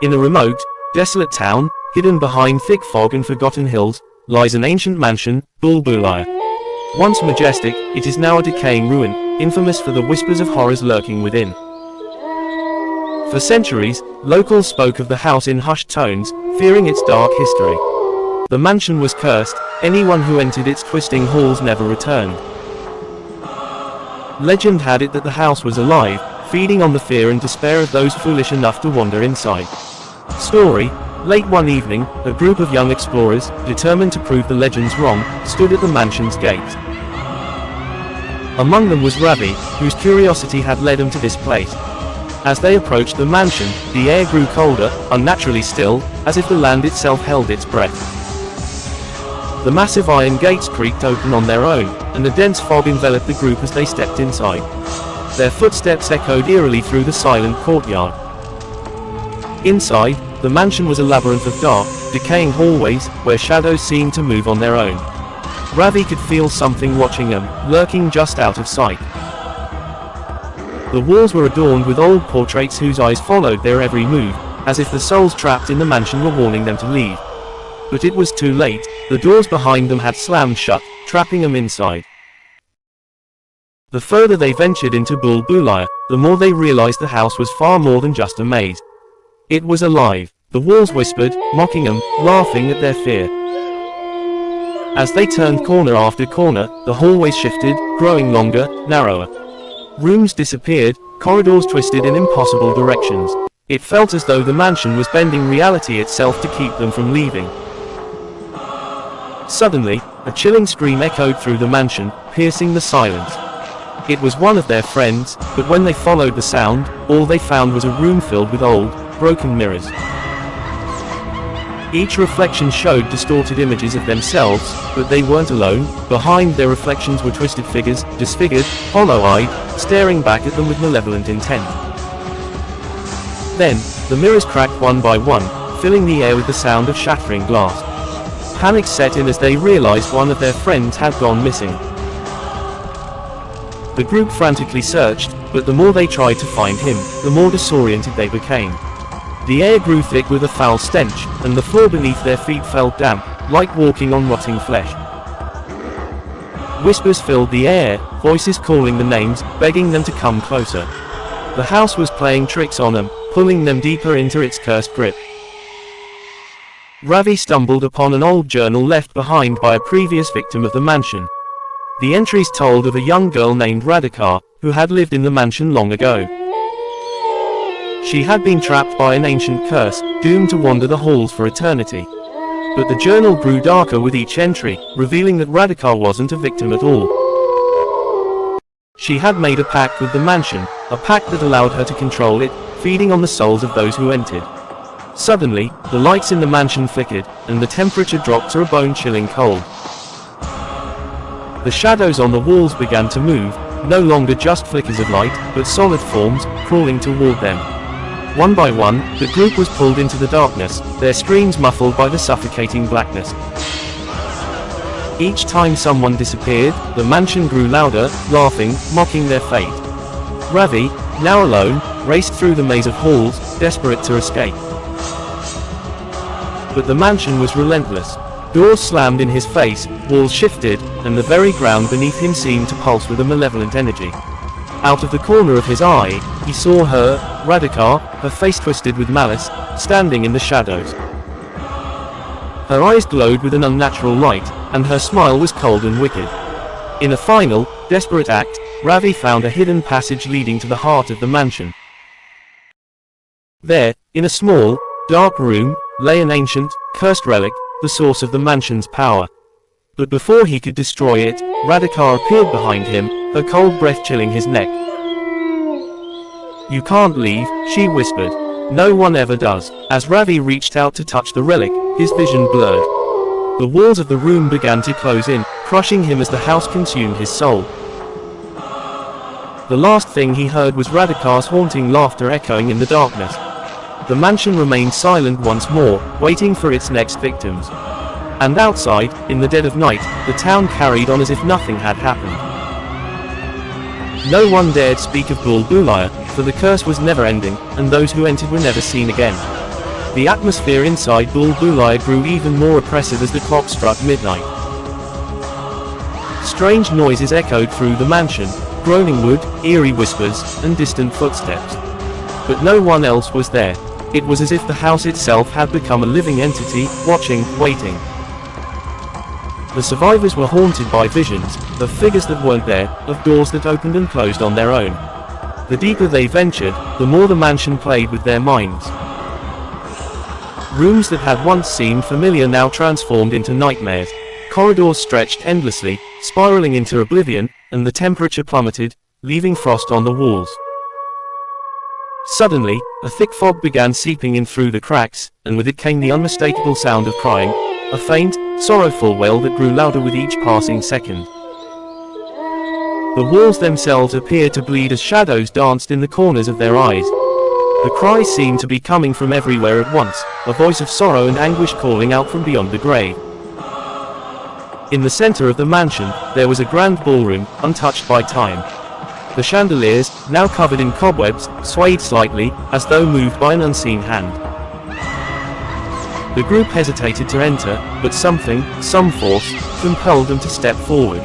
In a remote, desolate town, hidden behind thick fog and forgotten hills, lies an ancient mansion, Bhool Bhulaiya. Once majestic, it is now a decaying ruin, infamous for the whispers of horrors lurking within. For centuries, locals spoke of the house in hushed tones, fearing its dark history. The mansion was cursed, anyone who entered its twisting halls never returned. Legend had it that the house was alive, feeding on the fear and despair of those foolish enough to wander inside. Story: late one evening, a group of young explorers, determined to prove the legends wrong, stood at the mansion's gate. Among them was Ravi, whose curiosity had led him to this place. As they approached the mansion, the air grew colder, unnaturally still, as if the land itself held its breath. The massive iron gates creaked open on their own, and a dense fog enveloped the group as they stepped inside. Their footsteps echoed eerily through the silent courtyard. Inside, the mansion was a labyrinth of dark, decaying hallways, where shadows seemed to move on their own. Ravi could feel something watching him, lurking just out of sight. The walls were adorned with old portraits whose eyes followed their every move, as if the souls trapped in the mansion were warning them to leave. But it was too late. The doors behind them had slammed shut, trapping them inside. The further they ventured into Bhool Bhulaiya, the more they realized the house was far more than just a maze. It was alive. The walls whispered, mocking them, laughing at their fear. As they turned corner after corner, the hallways shifted, growing longer, narrower. Rooms disappeared, corridors twisted in impossible directions. It felt as though the mansion was bending reality itself to keep them from leaving. Suddenly, a chilling scream echoed through the mansion, piercing the silence. It was one of their friends, but when they followed the sound, all they found was a room filled with old, broken mirrors. Each reflection showed distorted images of themselves, but they weren't alone. Behind their reflections were twisted figures, disfigured, hollow-eyed, staring back at them with malevolent intent. Then, the mirrors cracked one by one, filling the air with the sound of shattering glass. Panic set in as they realized one of their friends had gone missing. The group frantically searched, but the more they tried to find him, the more disoriented they became. The air grew thick with a foul stench, and the floor beneath their feet felt damp, like walking on rotting flesh. Whispers filled the air, voices calling the names, begging them to come closer. The house was playing tricks on them, pulling them deeper into its cursed grip. Ravi stumbled upon an old journal left behind by a previous victim of the mansion. The entries told of a young girl named Radhika, who had lived in the mansion long ago. She had been trapped by an ancient curse, doomed to wander the halls for eternity. But the journal grew darker with each entry, revealing that Radhika wasn't a victim at all. She had made a pact with the mansion, a pact that allowed her to control it, feeding on the souls of those who entered. Suddenly, the lights in the mansion flickered, and the temperature dropped to a bone-chilling cold. The shadows on the walls began to move, no longer just flickers of light, but solid forms, crawling toward them. One by one, the group was pulled into the darkness, their screams muffled by the suffocating blackness. Each time someone disappeared, the mansion grew louder, laughing, mocking their fate. Ravi, now alone, raced through the maze of halls, desperate to escape. But the mansion was relentless. Doors slammed in his face, walls shifted, and the very ground beneath him seemed to pulse with a malevolent energy. Out of the corner of his eye, he saw her, Radhika, her face twisted with malice, standing in the shadows. Her eyes glowed with an unnatural light, and her smile was cold and wicked. In a final, desperate act, Ravi found a hidden passage leading to the heart of the mansion. There, in a small, dark room, lay an ancient, cursed relic, the source of the mansion's power. But before he could destroy it, Radhika appeared behind him, her cold breath chilling his neck. "You can't leave," she whispered. "No one ever does." As Ravi reached out to touch the relic, his vision blurred. The walls of the room began to close in, crushing him as the house consumed his soul. The last thing he heard was Radhika's haunting laughter echoing in the darkness. The mansion remained silent once more, waiting for its next victims. And outside, in the dead of night, the town carried on as if nothing had happened. No one dared speak of Bhool Bhulaiya, for the curse was never ending, and those who entered were never seen again. The atmosphere inside Bhool Bhulaiya grew even more oppressive as the clock struck midnight. Strange noises echoed through the mansion, groaning wood, eerie whispers, and distant footsteps. But no one else was there. It was as if the house itself had become a living entity, watching, waiting. The survivors were haunted by visions, of figures that weren't there, of doors that opened and closed on their own. The deeper they ventured, the more the mansion played with their minds. Rooms that had once seemed familiar now transformed into nightmares. Corridors stretched endlessly, spiraling into oblivion, and the temperature plummeted, leaving frost on the walls. Suddenly, a thick fog began seeping in through the cracks, and with it came the unmistakable sound of crying, a faint, sorrowful wail that grew louder with each passing second. The walls themselves appeared to bleed as shadows danced in the corners of their eyes. The cry seemed to be coming from everywhere at once, a voice of sorrow and anguish calling out from beyond the grave. In the center of the mansion, there was a grand ballroom, untouched by time. The chandeliers, now covered in cobwebs, swayed slightly, as though moved by an unseen hand. The group hesitated to enter, but some force, compelled them to step forward.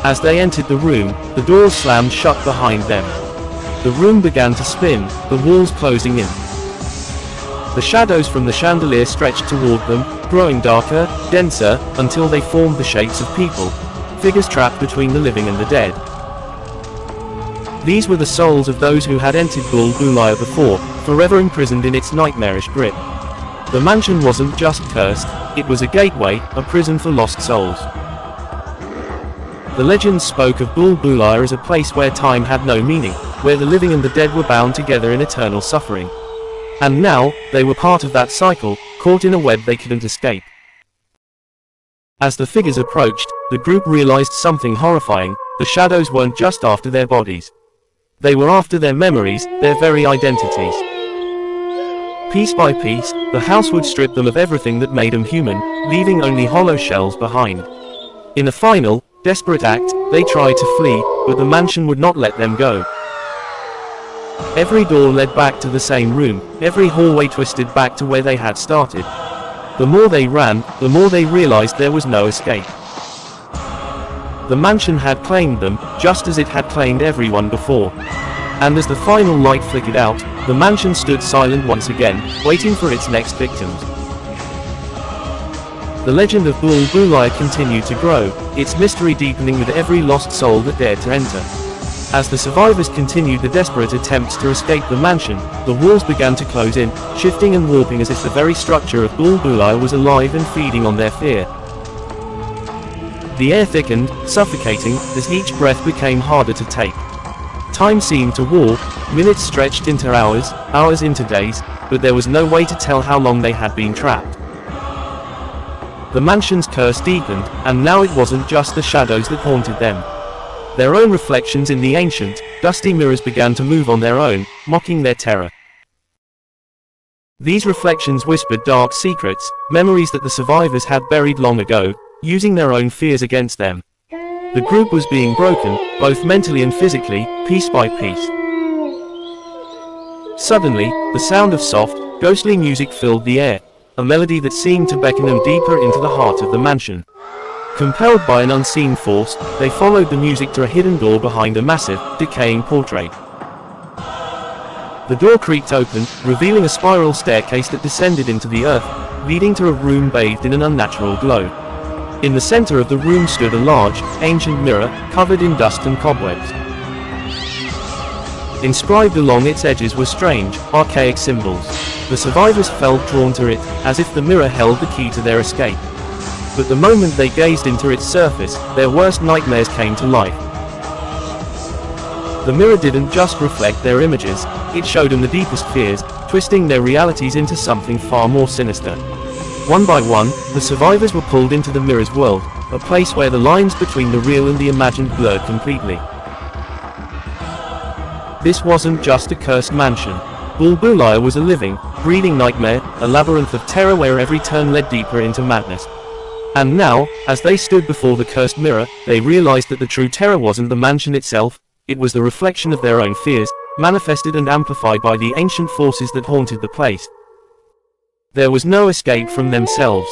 As they entered the room, the doors slammed shut behind them. The room began to spin, the walls closing in. The shadows from the chandelier stretched toward them, growing darker, denser, until they formed the shapes of people, figures trapped between the living and the dead. These were the souls of those who had entered Bhool Bhulaiya before, forever imprisoned in its nightmarish grip. The mansion wasn't just cursed, it was a gateway, a prison for lost souls. The legends spoke of Bhool Bhulaiya as a place where time had no meaning, where the living and the dead were bound together in eternal suffering. And now, they were part of that cycle, caught in a web they couldn't escape. As the figures approached, the group realized something horrifying: the shadows weren't just after their bodies. They were after their memories, their very identities. Piece by piece, the house would strip them of everything that made them human, leaving only hollow shells behind. In a final, desperate act, they tried to flee, but the mansion would not let them go. Every door led back to the same room, every hallway twisted back to where they had started. The more they ran, the more they realized there was no escape. The mansion had claimed them, just as it had claimed everyone before. And as the final light flickered out, the mansion stood silent once again, waiting for its next victims. The legend of Bhool Bhulaiya continued to grow, its mystery deepening with every lost soul that dared to enter. As the survivors continued the desperate attempts to escape the mansion, the walls began to close in, shifting and warping as if the very structure of Bhool Bhulaiya was alive and feeding on their fear. The air thickened, suffocating, as each breath became harder to take. Time seemed to warp, minutes stretched into hours, hours into days, but there was no way to tell how long they had been trapped. The mansion's curse deepened, and now it wasn't just the shadows that haunted them. Their own reflections in the ancient, dusty mirrors began to move on their own, mocking their terror. These reflections whispered dark secrets, memories that the survivors had buried long ago, using their own fears against them. The group was being broken, both mentally and physically, piece by piece. Suddenly, the sound of soft, ghostly music filled the air, a melody that seemed to beckon them deeper into the heart of the mansion. Compelled by an unseen force, they followed the music to a hidden door behind a massive, decaying portrait. The door creaked open, revealing a spiral staircase that descended into the earth, leading to a room bathed in an unnatural glow. In the center of the room stood a large, ancient mirror, covered in dust and cobwebs. Inscribed along its edges were strange, archaic symbols. The survivors felt drawn to it, as if the mirror held the key to their escape. But the moment they gazed into its surface, their worst nightmares came to life. The mirror didn't just reflect their images, it showed them the deepest fears, twisting their realities into something far more sinister. One by one, the survivors were pulled into the mirror's world, a place where the lines between the real and the imagined blurred completely. This wasn't just a cursed mansion. Bhool Bhulaiya was a living, breathing nightmare, a labyrinth of terror where every turn led deeper into madness. And now, as they stood before the cursed mirror, they realized that the true terror wasn't the mansion itself, it was the reflection of their own fears, manifested and amplified by the ancient forces that haunted the place. There was no escape from themselves.